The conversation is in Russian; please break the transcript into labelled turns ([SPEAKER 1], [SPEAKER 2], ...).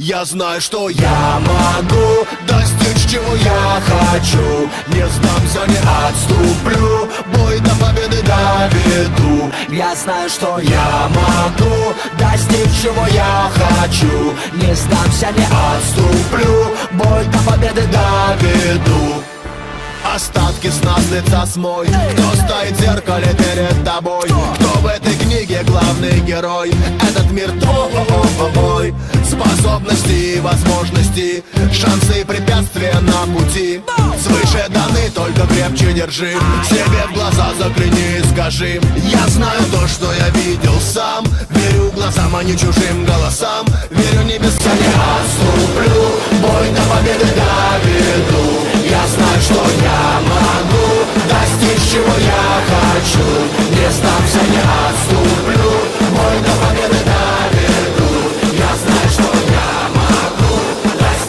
[SPEAKER 1] Я знаю, что я могу достичь, чего я хочу. Не сдамся, не отступлю, бой до победы доведу.
[SPEAKER 2] Я знаю, что я могу достичь, чего я хочу. Не сдамся, не отступлю, бой до победы доведу.
[SPEAKER 1] Остатки сна с лица смой. Кто стоит в зеркале перед тобой? Кто в этой книге главный герой? Этот мир твой. Способности и возможности, шансы и препятствия на пути свыше даны, только крепче держи. Себе в глаза загляни и скажи: я знаю то, что я видел сам. Верю глазам, а не чужим голосам. Верю небеса, не отступлю, бой до победы доведу. Я знаю, что я могу достичь, чего я